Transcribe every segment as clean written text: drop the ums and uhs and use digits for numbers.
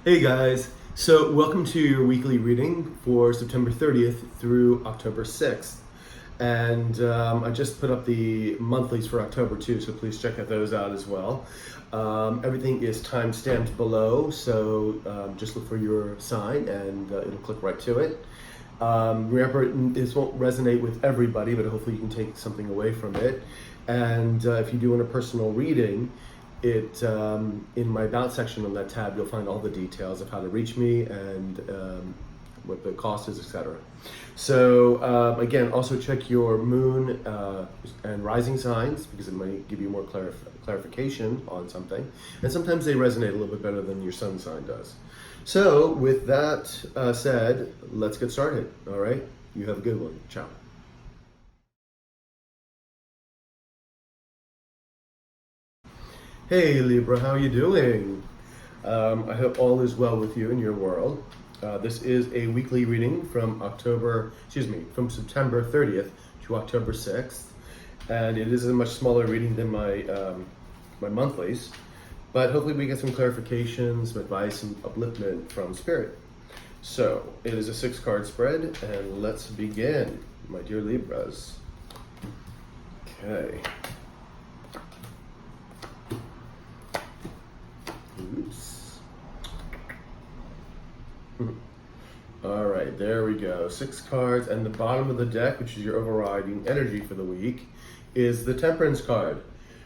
Hey guys, so welcome to your weekly reading for September 30th through October 6th. And I just put up the monthlies for October too, so please check those out as well. Everything is time stamped below, so just look for your sign and it'll click right to it. Remember, this won't resonate with everybody, but hopefully you can take something away from it. And if you do want a personal reading, in my About section on that tab, you'll find all the details of how to reach me and what the cost is, etc. So again, also check your moon and rising signs, because it might give you more clarification on something. And sometimes they resonate a little bit better than your sun sign does. So with that said, let's get started. All right, you have a good one. Ciao. Hey Libra, how are you doing? I hope all is well with you in your world. This is a weekly reading from September 30th to October 6th. And it is a much smaller reading than my monthlies. But hopefully we get some clarifications, some advice, and upliftment from Spirit. So, it is a 6-card spread, and let's begin, my dear Libras. Okay. Oops. All right, there we go. 6 cards, and the bottom of the deck, which is your overriding energy for the week, is the Temperance card,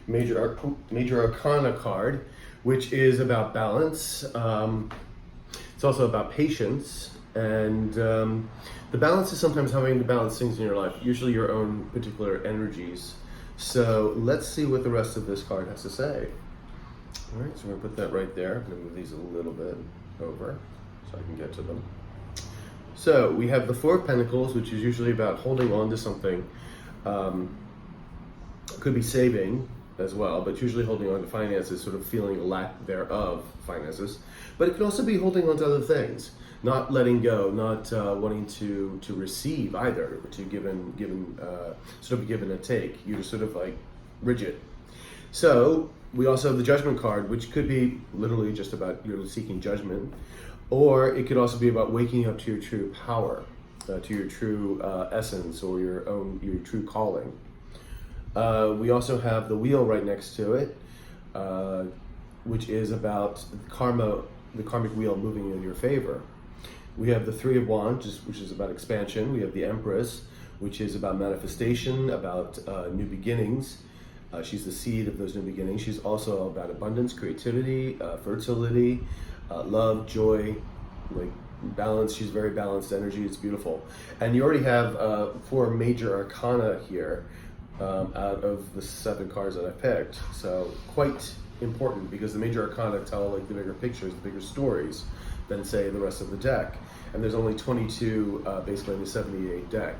Major Arcana card, which is about balance. It's also about patience, and the balance is sometimes having to balance things in your life, usually your own particular energies. So let's see what the rest of this card has to say. All right, so we're gonna put that right there. I'm gonna move these a little bit over so I can get to them. So we have the 4 of Pentacles, which is usually about holding on to something. Could be saving as well, but usually holding on to finances, sort of feeling a lack thereof finances. But it could also be holding on to other things, not letting go, not wanting to receive either, to give and give and take. You're just sort of like rigid. So we also have the Judgment card, which could be literally just about you're seeking judgment, or it could also be about waking up to your true power, to your true essence, or your true calling. We also have the Wheel right next to it, which is about karma, the karmic wheel moving in your favor. We have the 3 of Wands, which is about expansion. We have the Empress, which is about manifestation, about new beginnings. She's the seed of those new beginnings. She's also about abundance, creativity, fertility, love, joy, like balance. She's very balanced energy. It's beautiful. And you already have 4 major arcana here out of the 7 cards that I picked. So quite important, because the major arcana tell like the bigger pictures, the bigger stories than say the rest of the deck. And there's only 22 basically in the 78 deck.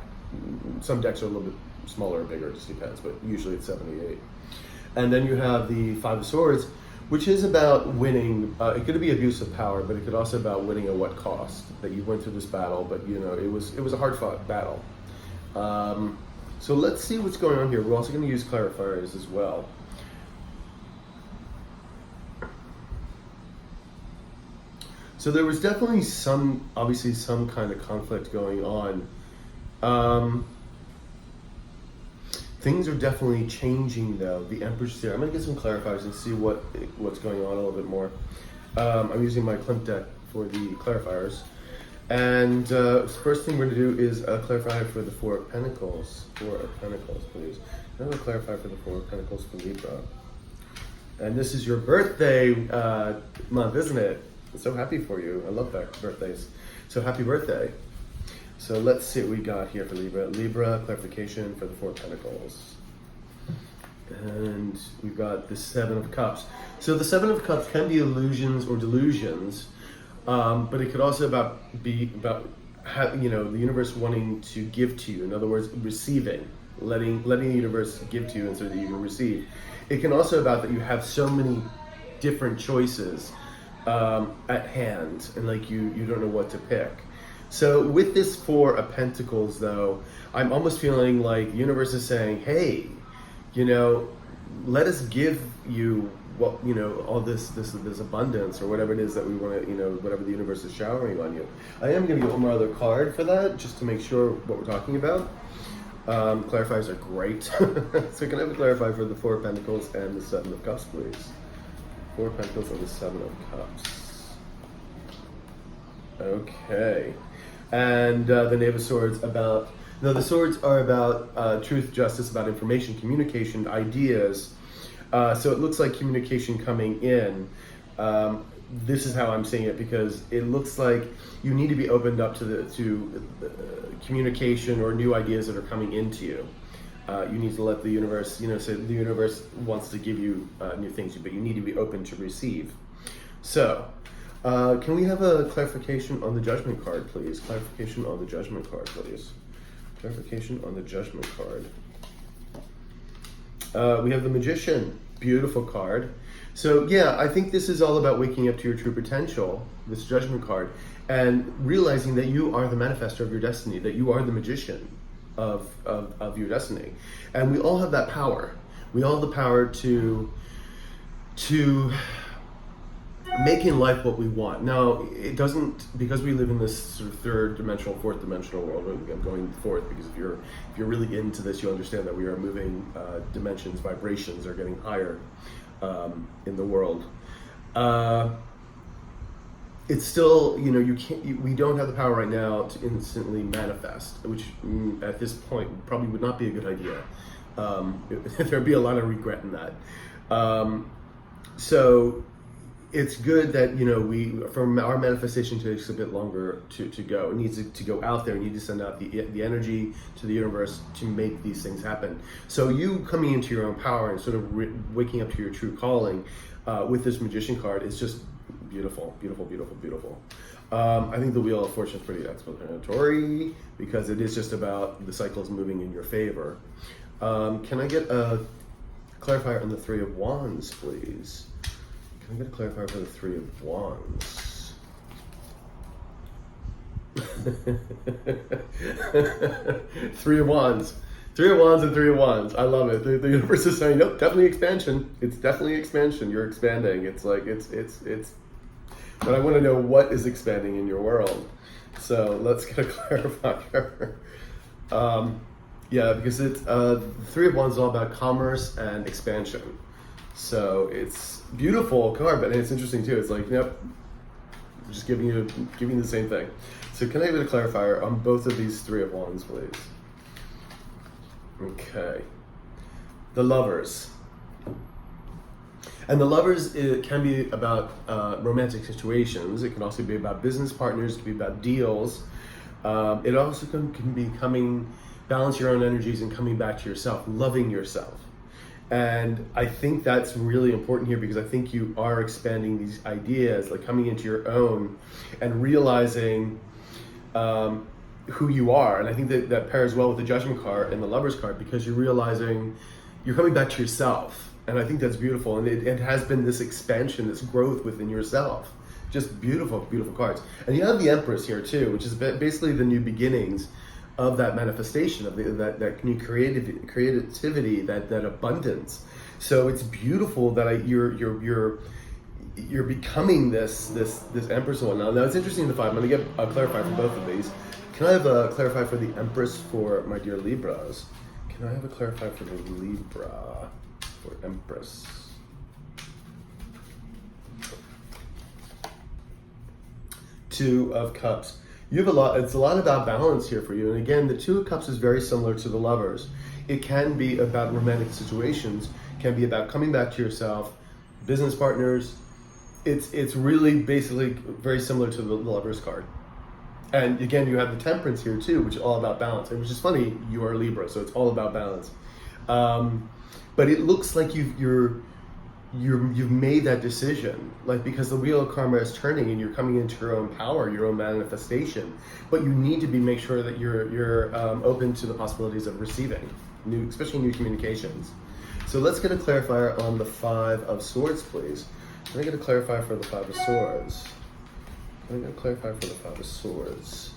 Some decks are a little bit smaller or bigger, it just depends, but usually it's 78. And then you have the 5 of Swords, which is about winning. It could be abuse of power, but it could also be about winning at what cost. That you went through this battle, but you know it was a hard-fought battle. So let's see what's going on here. We're also going to use clarifiers as well. So there was definitely obviously some kind of conflict going on. Things are definitely changing though. The Empress here. I'm going to get some clarifiers and see what's going on a little bit more. I'm using my Klimt deck for the clarifiers. And first thing we're going to do is a clarifier for the 4 of Pentacles. 4 of Pentacles, please. I'm going to clarify for the 4 of Pentacles for Libra. And this is your birthday month, isn't it? I'm so happy for you. I love that birthdays. So happy birthday. So let's see what we got here for Libra. Libra, clarification for the 4 of Pentacles. And we've got the 7 of Cups. So the 7 of Cups can be illusions or delusions, but it could also be about the universe wanting to give to you. In other words, receiving, letting the universe give to you so that you can receive. It can also be about that you have so many different choices at hand, and like you don't know what to pick. So with this 4 of Pentacles, though, I'm almost feeling like the universe is saying, hey, let us give you well, you know, all this abundance or whatever it is that we want to, you know, whatever the universe is showering on you. I am going to get one more other card for that, just to make sure what we're talking about. Clarifiers are great. So can I have a clarifier for the Four of Pentacles and the Seven of Cups, please? Four of Pentacles and the Seven of Cups. Okay. And the Knave of Swords about... No, the swords are about truth, justice, about information, communication, ideas. So it looks like communication coming in. This is how I'm seeing it, because it looks like you need to be opened up to communication or new ideas that are coming into you. You need to let the universe, you know, say the universe wants to give you new things, but you need to be open to receive. So, can we have a clarification on the Judgment card, please? Clarification on the Judgment card, please. Clarification on the Judgment card. We have the Magician. Beautiful card. So yeah, I think this is all about waking up to your true potential, this Judgment card, and realizing that you are the manifester of your destiny, that you are the magician of your destiny. And we all have that power. We all have the power to make in life what we want. Now, it doesn't, because we live in this sort of third dimensional, fourth dimensional world. I'm going fourth because if you're really into this, you understand that we are moving dimensions, vibrations are getting higher in the world. It's still, you know, we don't have the power right now to instantly manifest, which at this point probably would not be a good idea. There'd be a lot of regret in that. So it's good that, you know, from our manifestation takes a bit longer to go. It needs to go out there. You need to send out the energy to the universe to make these things happen. So you coming into your own power and sort of waking up to your true calling with this Magician card is just beautiful, beautiful, beautiful, beautiful. I think the Wheel of Fortune is pretty explanatory because it is just about the cycles moving in your favor. Can I get a clarifier on the Three of Wands, please? Can I get a clarifier for the Three of Wands? Three of Wands. Three of Wands and Three of Wands. I love it. The universe is saying, nope, definitely expansion. It's definitely expansion. You're expanding. It's like, it's. But I want to know what is expanding in your world. So let's get a clarifier. Yeah, because it's Three of Wands is all about commerce and expansion. So it's beautiful card, but it's interesting too. It's like, yep, just giving you the same thing. So can I get a clarifier on both of these Three of Wands, please? Okay. The Lovers. And the Lovers, it can be about romantic situations. It can also be about business partners. It can be about deals. It also can be balance your own energies and coming back to yourself, loving yourself. And I think that's really important here because I think you are expanding these ideas, like coming into your own and realizing who you are. And I think that pairs well with the Judgment card and the Lovers card because you're realizing you're coming back to yourself. And I think that's beautiful. And it has been this expansion, this growth within yourself. Just beautiful, beautiful cards. And you have the Empress here too, which is basically the new beginnings of that manifestation, of that new creativity, that abundance. So it's beautiful that you're becoming this Empress one. Now it's interesting to find. I'm going to get a clarifier for both of these. Can I have a clarifier for the Empress for my dear Libras? Can I have a clarifier for the Libra for Empress? Two of Cups. You have a lot. It's a lot about balance here for you. And again, the Two of Cups is very similar to the Lovers. It can be about romantic situations. Can be about coming back to yourself, business partners. It's really basically very similar to the Lovers card. And again, you have the Temperance here too, which is all about balance. And which is funny, you are Libra, so it's all about balance. But it looks like you've made that decision, like because the wheel of karma is turning and you're coming into your own power, your own manifestation. But you need to make sure that you're open to the possibilities of receiving especially new communications. So let's get a clarifier on the Five of Swords, please. Can I get a clarifier for the Five of Swords? Can I get a clarifier for the Five of Swords?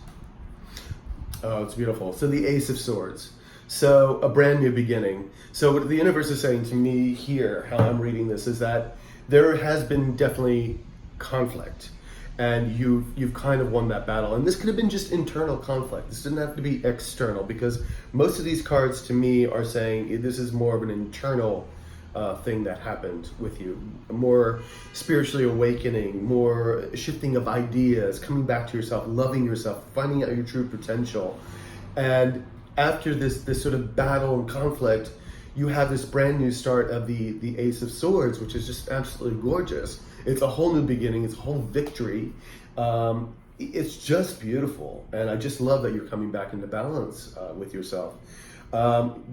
Oh, it's beautiful. So the Ace of Swords. So a brand new beginning. So what the universe is saying to me here, how I'm reading this, is that there has been definitely conflict, and you've kind of won that battle. And this could have been just internal conflict. This didn't have to be external, because most of these cards to me are saying this is more of an internal thing that happened with you, more spiritually awakening, more shifting of ideas, coming back to yourself, loving yourself, finding out your true potential. And after this sort of battle and conflict, you have this brand new start of the Ace of Swords, which is just absolutely gorgeous. It's a whole new beginning. It's a whole victory. It's just beautiful, and I just love that you're coming back into balance with yourself.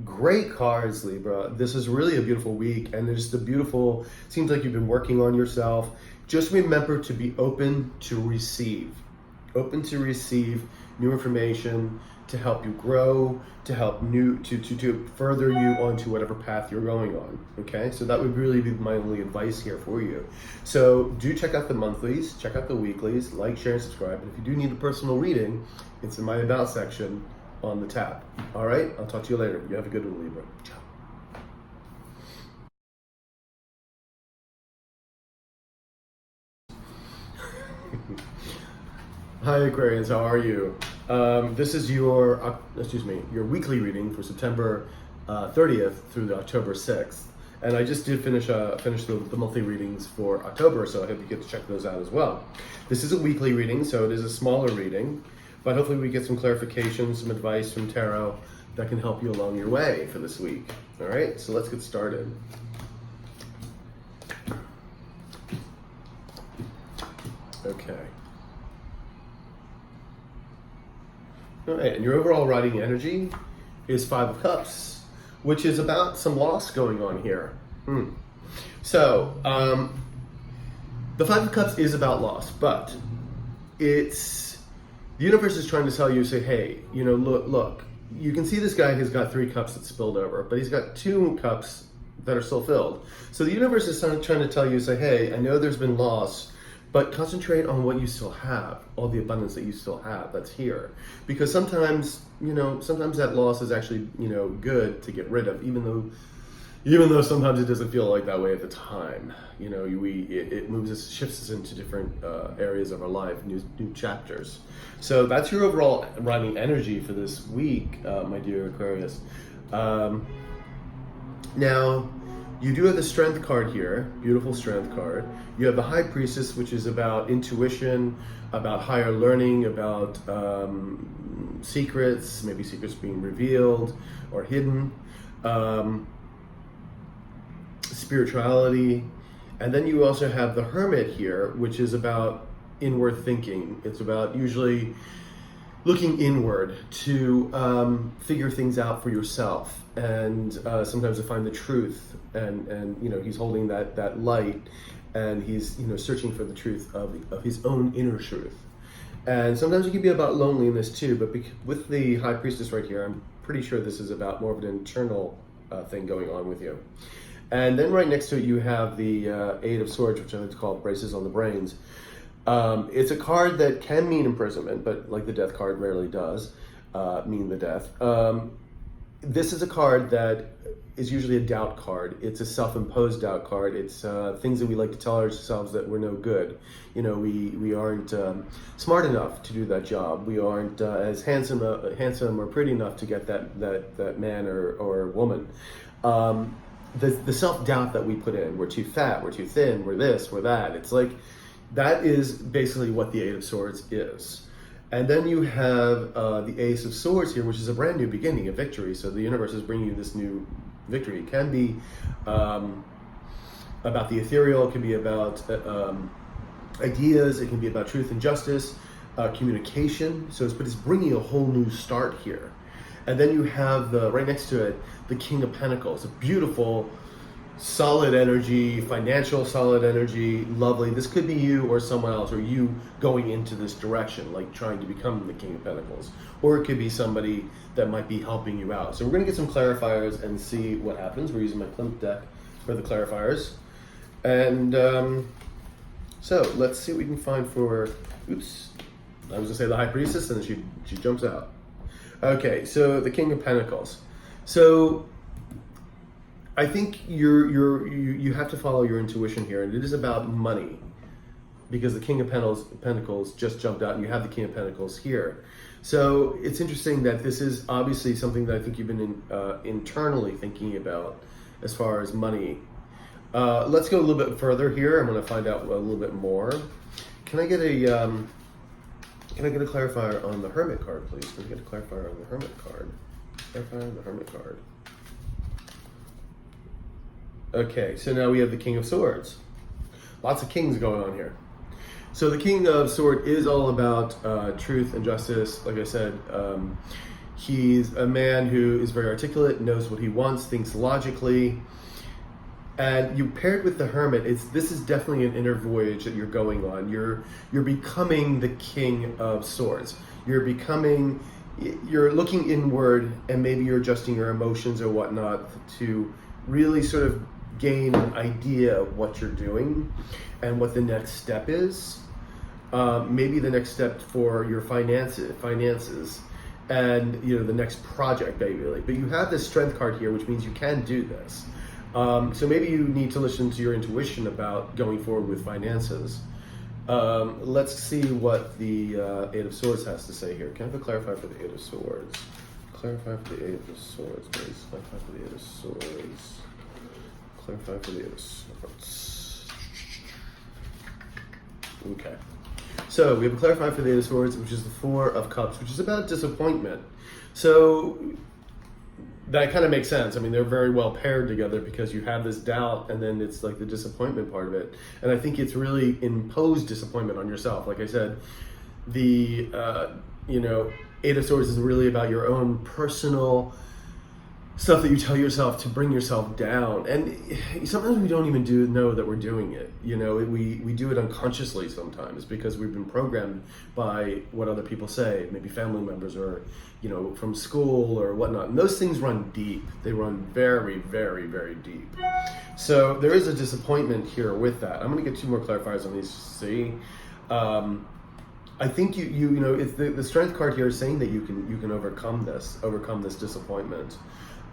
Great cards, Libra. This is really a beautiful week, and there's the beautiful, seems like you've been working on yourself. Just remember to be open to receive new information, to help you grow, to help to further you onto whatever path you're going on. Okay, so that would really be my only advice here for you. So do check out the monthlies, check out the weeklies, like, share, and subscribe. And if you do need a personal reading, it's in my About section on the tab. All right, I'll talk to you later. You have a good one, Libra. Ciao. Hi Aquarius, how are you? This is your weekly reading for September 30th through the October 6th. And I just did finish the monthly readings for October, so I hope you get to check those out as well. This is a weekly reading, so it is a smaller reading, but hopefully we get some clarification, some advice from tarot that can help you along your way for this week. All right, so let's get started. Okay. All right, and your overall writing energy is Five of Cups, which is about some loss going on here. So, the Five of Cups is about loss, but the universe is trying to tell you, say, hey, look, you can see this guy has got 3 cups that spilled over, but he's got 2 cups that are still filled. So the universe is trying to tell you, say, hey, I know there's been loss, but concentrate on what you still have, all the abundance that you still have that's here. Because sometimes that loss is actually, good to get rid of, even though sometimes it doesn't feel like that way at the time. It moves us, shifts us into different areas of our life, new chapters. So that's your overall writing energy for this week, my dear Aquarius. Now, you do have the Strength card here, beautiful Strength card. You have the High Priestess, which is about intuition, about higher learning, about secrets, maybe secrets being revealed or hidden, spirituality. And then you also have the Hermit here, which is about inward thinking. It's about usually looking inward to figure things out for yourself, and sometimes to find the truth. And he's holding that light, and he's searching for the truth of his own inner truth. And sometimes it can be about loneliness too. But with the High Priestess right here, I'm pretty sure this is about more of an internal thing going on with you. And then right next to it, you have the Eight of Swords, which I like to call Braces on the Brains. It's a card that can mean imprisonment, but like the Death card rarely does mean the death. This is a card that is usually a doubt card. It's a self-imposed doubt card. It's things that we like to tell ourselves that we're no good. We aren't smart enough to do that job. We aren't as handsome or pretty enough to get that man or woman. The self-doubt that we put in, we're too fat, we're too thin, we're this, we're that. It's like, that is basically what the Eight of Swords is. And then you have the Ace of Swords here, which is a brand new beginning, a victory. So the universe is bringing you this new victory. It can be about the ethereal, it can be about ideas, it can be about truth and justice, communication. But it's bringing a whole new start here. And then you have right next to it, the King of Pentacles, a beautiful, solid energy, financial solid energy, lovely. This could be you or someone else, or you going into this direction, like trying to become the King of Pentacles. Or it could be somebody that might be helping you out. So we're going to get some clarifiers and see what happens. We're using my Klimt deck for the clarifiers. And so let's see what we can find for, I was going to say the High Priestess, and then she jumps out. Okay, so the King of Pentacles. So I think you have to follow your intuition here, and it is about money, because the King of Pentacles just jumped out, and you have the King of Pentacles here. So it's interesting that this is obviously something that I think you've been internally thinking about as far as money. Let's go a little bit further here. I'm going to find out a little bit more. Can I get a clarifier on the Hermit card, please? Can I get a clarifier on the Hermit card? Clarifier on the Hermit card. Okay, so now we have the King of Swords. Lots of kings going on here. So the King of Swords is all about truth and justice. Like I said, he's a man who is very articulate, knows what he wants, thinks logically. And you paired with the Hermit, this is definitely an inner voyage that you're going on. You're becoming the King of Swords. You're looking inward, and maybe you're adjusting your emotions or whatnot to really sort of gain an idea of what you're doing and what the next step is. Maybe the next step for your finances, and the next project, maybe. But you have this Strength card here, which means you can do this. So maybe you need to listen to your intuition about going forward with finances. Let's see what the Eight of Swords has to say here. Can I have a clarifier for the Eight of Swords? Clarify for the Eight of Swords, please. Clarify for the Eight of Swords. Clarify for the Eight of Swords. Okay. So we have a clarifier for the Eight of Swords, which is the Four of Cups, which is about disappointment. So that kind of makes sense. I mean, they're very well paired together because you have this doubt, and then it's like the disappointment part of it. And I think it's really imposed disappointment on yourself. Like I said, the Eight of Swords is really about your own personal stuff that you tell yourself to bring yourself down. And sometimes we don't even know that we're doing it. We do it unconsciously sometimes because we've been programmed by what other people say, maybe family members or, from school or whatnot. And those things run deep. They run very, very, very deep. So there is a disappointment here with that. I'm going to get two more clarifiers on these to see. I think it's the Strength card here is saying that you can overcome this disappointment.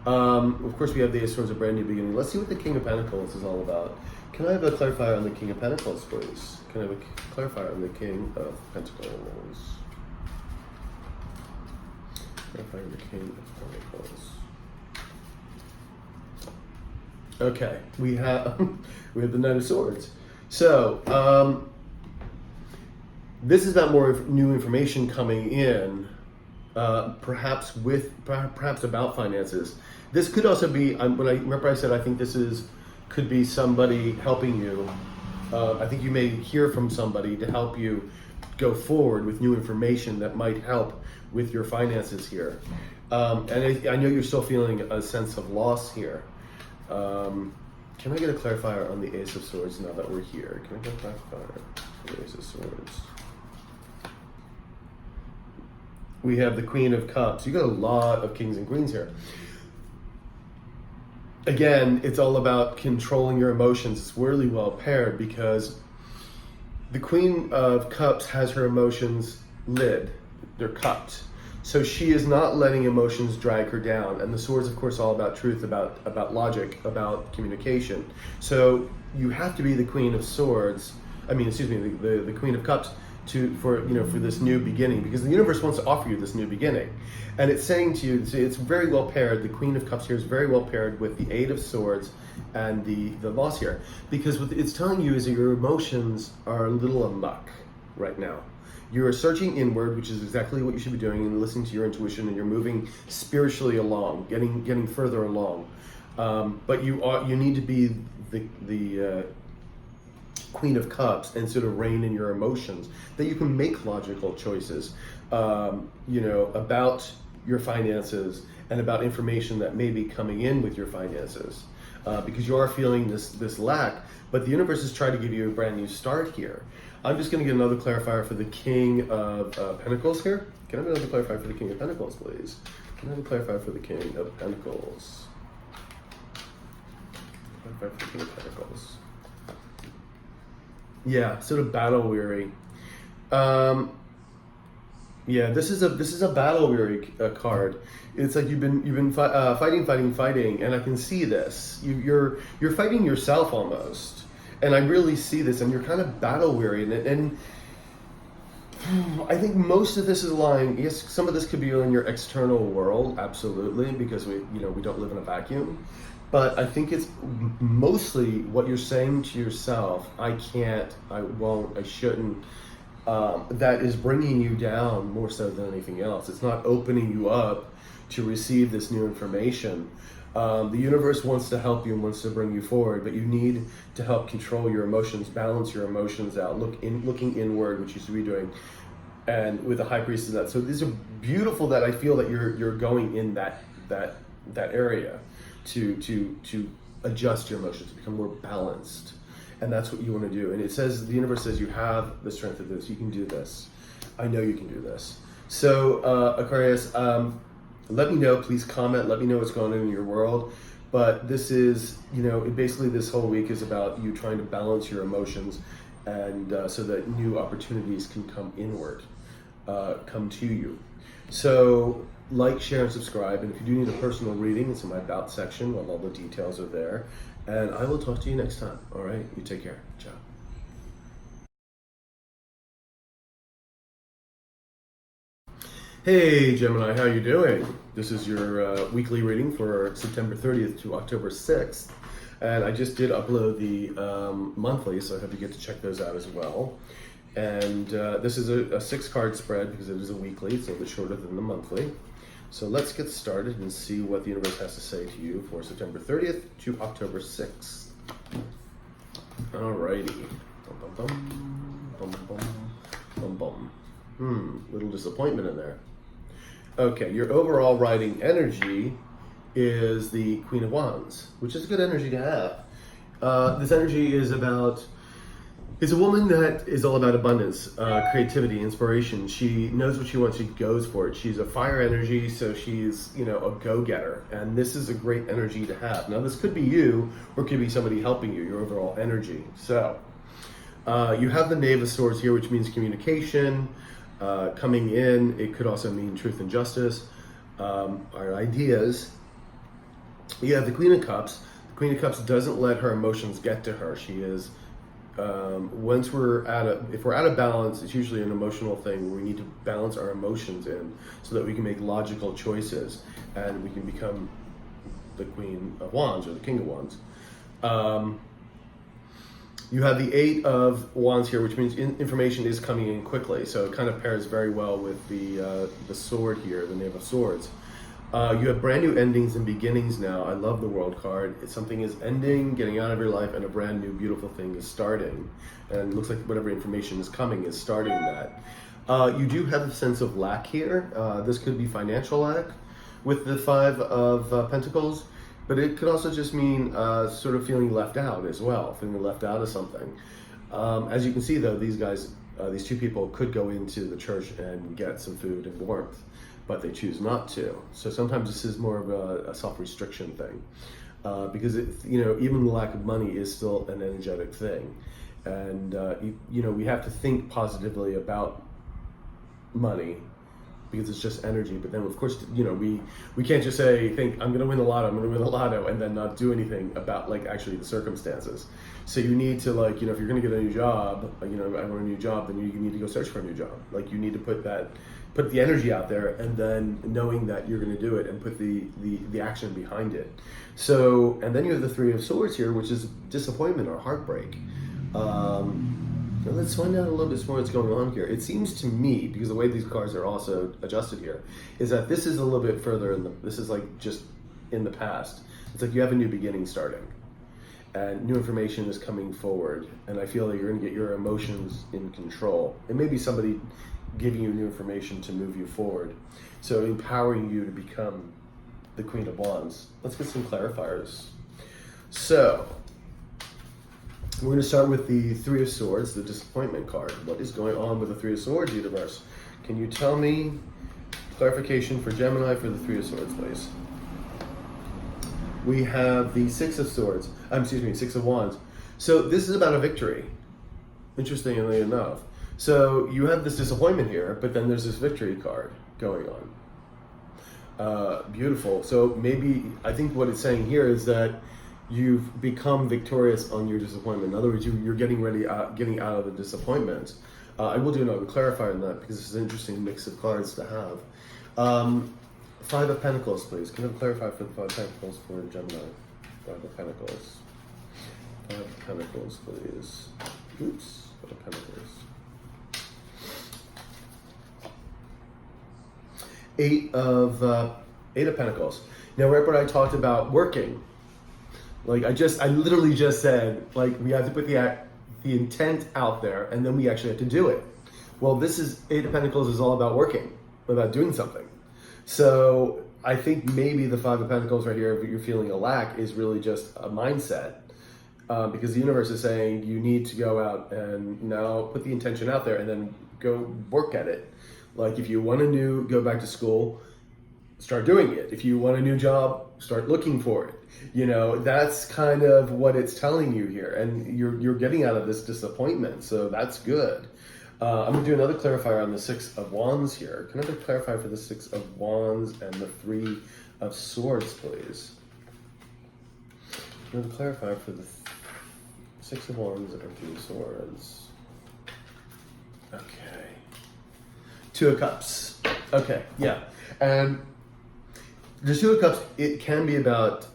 Of course, we have the Ace of Swords, a brand new beginning. Let's see what the King of Pentacles is all about. Can I have a clarifier on the King of Pentacles, please? Can I have a clarifier on the King of Pentacles? Clarifier on the King of Pentacles. Okay, we have the Knight of Swords. So this is about more new information coming in. Perhaps about finances. This could also be. Remember I said I think could be somebody helping you. I think you may hear from somebody to help you go forward with new information that might help with your finances here. And I know you're still feeling a sense of loss here. Can I get a clarifier on the Ace of Swords now that we're here? Can I get a clarifier for the Ace of Swords? We have the Queen of Cups. You got a lot of kings and queens here. Again, it's all about controlling your emotions. It's really well paired because the Queen of Cups has her emotions lid. They're cupped. So she is not letting emotions drag her down. And the Swords, of course, all about truth, about logic, about communication. So you have to be the Queen of Swords. The Queen of Cups for this new beginning, because the universe wants to offer you this new beginning, and it's saying to you, it's very well paired. The Queen of Cups here is very well paired with the Eight of Swords and the loss here, because what it's telling you is that your emotions are a little amok right now. You're searching inward, which is exactly what you should be doing, and listening to your intuition, and you're moving spiritually along, getting further along. But you need to be the Queen of Cups and sort of rein in your emotions, that you can make logical choices, about your finances and about information that may be coming in with your finances, because you are feeling this lack. But the universe is trying to give you a brand new start here. I'm just going to get another clarifier for the King of Pentacles here. Can I have another clarifier for the King of Pentacles, please? Can I have a clarifier for the King of Pentacles? Clarifier for the King of Pentacles. Yeah, sort of battle weary. Yeah, this is a battle weary card. It's like you've been fighting, and I can see this. You're fighting yourself almost, and I really see this. And you're kind of battle weary, and I think most of this is lying. Yes, some of this could be in your external world, absolutely, because we don't live in a vacuum. But I think it's mostly what you're saying to yourself. I can't. I won't. I shouldn't. That is bringing you down more so than anything else. It's not opening you up to receive this new information. The universe wants to help you and wants to bring you forward, but you need to help control your emotions, balance your emotions out, looking inward, which you should be doing, and with the High Priest of that. So these are beautiful that I feel that you're going in that area to adjust your emotions, to become more balanced. And that's what you want to do. And it says, the universe says, you have the strength of this. You can do this. I know you can do this. So, Aquarius, let me know. Please comment. Let me know what's going on in your world. But this is, basically this whole week is about you trying to balance your emotions, and so that new opportunities can come inward, come to you. So, like, share, and subscribe. And if you do need a personal reading, it's in my About section. All the details are there. And I will talk to you next time. All right? You take care. Ciao. Hey, Gemini, how you doing? This is your weekly reading for September 30th to October 6th. And I just did upload the monthly, so I hope you get to check those out as well. And this is a 6-card spread because it is a weekly. It's a little bit shorter than the monthly. So let's get started and see what the universe has to say to you for September 30th to October 6th. Alrighty. Bum, bum, bum, bum, bum, bum. Little disappointment in there. Okay, your overall writing energy is the Queen of Wands, which is a good energy to have. This energy is a woman that is all about abundance, creativity, inspiration. She knows what she wants, she goes for it. She's a fire energy, so she's, a go-getter. And this is a great energy to have. Now, this could be you, or it could be somebody helping you, your overall energy. So, you have the Knave of Swords here, which means communication, coming in. It could also mean truth and justice, our ideas. You have the Queen of Cups. The Queen of Cups doesn't let her emotions get to her. She is... once if we're out of balance, it's usually an emotional thing where we need to balance our emotions in so that we can make logical choices and we can become the Queen of Wands or the King of Wands. You have the 8 of Wands here, which means information is coming in quickly. So it kind of pairs very well with the sword here, the Knave of Swords. You have brand new endings and beginnings now. I love the World card. Something is ending, getting out of your life, and a brand new beautiful thing is starting. And it looks like whatever information is coming is starting that. You do have a sense of lack here. This could be financial lack with the 5 of Pentacles, but it could also just mean sort of feeling left out as well, feeling left out of something. As you can see, though, these guys, these 2 people could go into the church and get some food and warmth, but they choose not to. So sometimes this is more of a self-restriction thing, because even the lack of money is still an energetic thing, and we have to think positively about money because it's just energy. But then, of course, we can't just think I'm going to win the lotto, and then not do anything about actually the circumstances. So you need to if you're going to get a new job, I want a new job, then you need to go search for a new job. You need to put the energy out there, and then knowing that you're going to do it and put the action behind it. So, and then you have the 3 of Swords here, which is disappointment or heartbreak. Let's find out a little bit more what's going on here. It seems to me, because the way these cards are also adjusted here, is that this is a little bit further this is just in the past. It's like you have a new beginning starting, and new information is coming forward, and I feel like you're going to get your emotions in control. It may be somebody giving you new information to move you forward, so empowering you to become the Queen of Wands. Let's get some clarifiers. So we're going to start with the 3 of Swords, the disappointment card. What is going on with the 3 of Swords, universe? Can you tell me clarification for Gemini for the 3 of Swords, please? We have the 6 of Swords. 6 of Wands. So this is about a victory, interestingly enough. So you have this disappointment here, but then there's this victory card going on. Beautiful. So maybe, I think what it's saying here is that you've become victorious on your disappointment. In other words, you're getting getting out of the disappointment. I will do another clarifier on that because it's an interesting mix of cards to have. Five of Pentacles, please. Can I clarify for the Five of Pentacles for Gemini? Five of Pentacles. Five of Pentacles, please. Oops. Five of Pentacles. Eight of Pentacles. Now, remember I talked about working. Like I literally just said, like we have to put the intent out there, and then we actually have to do it. Well, this is Eight of Pentacles is all about working, about doing something. So I think maybe the Five of Pentacles right here, if you're feeling a lack, is really just a mindset. Because the universe is saying you need to go out and now put the intention out there and then go work at it. Like if you want to go back to school, start doing it. If you want a new job, start looking for it. You know, that's kind of what it's telling you here. And you're getting out of this disappointment. So that's good. I'm going to do another clarifier on the Six of Wands here. Can I clarify for the Six of Wands and the Three of Swords, please? I'm going to clarify for the Six of Wands and Three of Swords. Okay. Two of Cups. Okay, yeah. And the Two of Cups, it can be about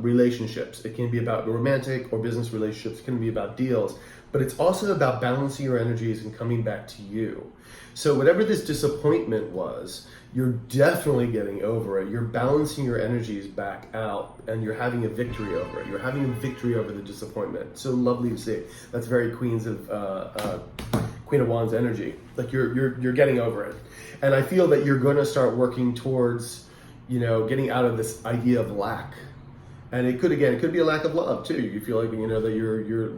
relationships. It can be about romantic or business relationships. It can be about deals. But it's also about balancing your energies and coming back to you. So whatever this disappointment was, you're definitely getting over it. You're balancing your energies back out, and you're having a victory over it. You're having a victory over the disappointment. So lovely to see. That's very Queen of Wands energy. Like you're getting over it. And I feel that you're going to start working towards, you know, getting out of this idea of lack. And it could be a lack of love too. You feel like, you know, that you're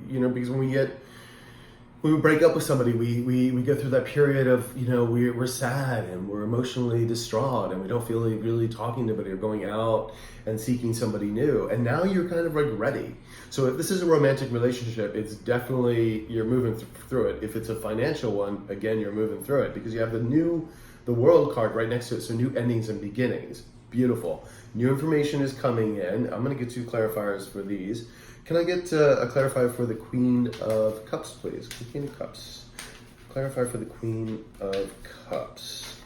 you know, because when we break up with somebody, we go through that period of, you know, we're sad and we're emotionally distraught and we don't feel like really talking to anybody or going out and seeking somebody new. And now you're kind of like ready. So if this is a romantic relationship, it's definitely, you're moving through it. If it's a financial one, again, you're moving through it because you have the World card right next to it. So new endings and beginnings. Beautiful. New information is coming in. I'm going to get two clarifiers for these. Can I get a clarifier for the Queen of Cups, please? The Queen of Cups. Clarify for the Queen of Cups.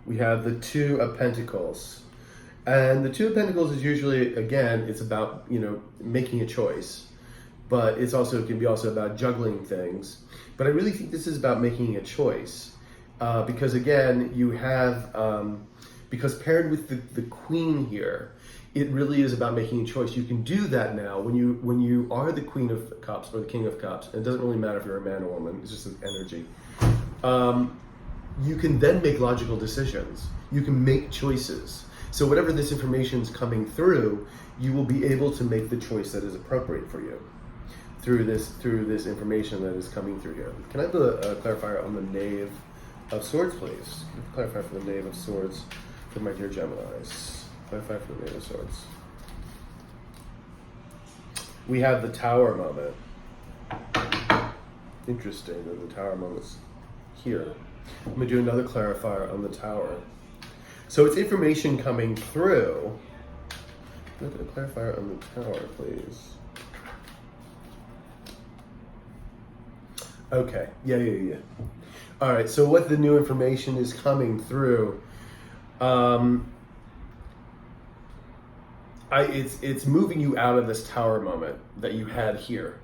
We have the Two of Pentacles. And the Two of Pentacles is usually, again, it's about, you know, making a choice. But it can be also about juggling things. But I really think this is about making a choice. Because again, you have, because paired with the Queen here, it really is about making a choice. You can do that now when you are the Queen of Cups or the King of Cups. And it doesn't really matter if you're a man or woman. It's just an energy. You can then make logical decisions. You can make choices. So whatever this information is coming through, you will be able to make the choice that is appropriate for you through this information that is coming through here. Can I have a clarifier on the Knave of Swords, please? Clarify for the Knave of Swords for my dear Geminis. Clarify for the Knave of Swords. We have the Tower moment. Interesting that the Tower moment's here. I'm going to do another clarifier on the Tower. So it's information coming through. Look at a clarifier on the Tower, please. Okay, yeah. All right, so what the new information is coming through, it's moving you out of this Tower moment that you had here,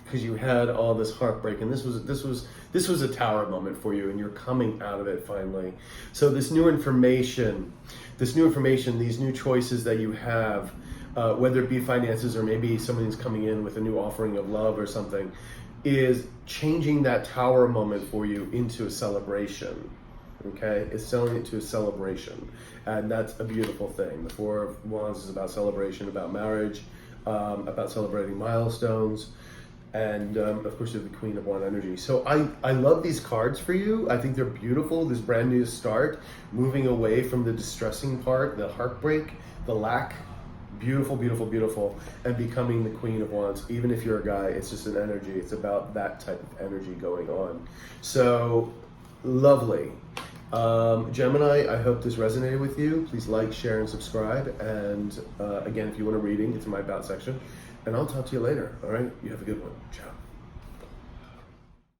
because you had all this heartbreak, and this was a Tower moment for you, and you're coming out of it finally. So this new information, these new choices that you have, whether it be finances or maybe somebody's coming in with a new offering of love or something, is changing that Tower moment for you into a celebration. Okay, it's selling it to a celebration, and that's a beautiful thing. The Four of Wands is about celebration, about marriage, about celebrating milestones, and of course you're the Queen of Wands energy. So I love these cards for you. I think they're beautiful. This brand new start, moving away from the distressing part, the heartbreak, the lack, Beautiful, beautiful, beautiful. And becoming the Queen of Wands. Even if you're a guy, it's just an energy. It's about that type of energy going on. So, lovely. Gemini, I hope this resonated with you. Please like, share, and subscribe. And again, if you want a reading, it's in my About section. And I'll talk to you later. All right? You have a good one. Ciao.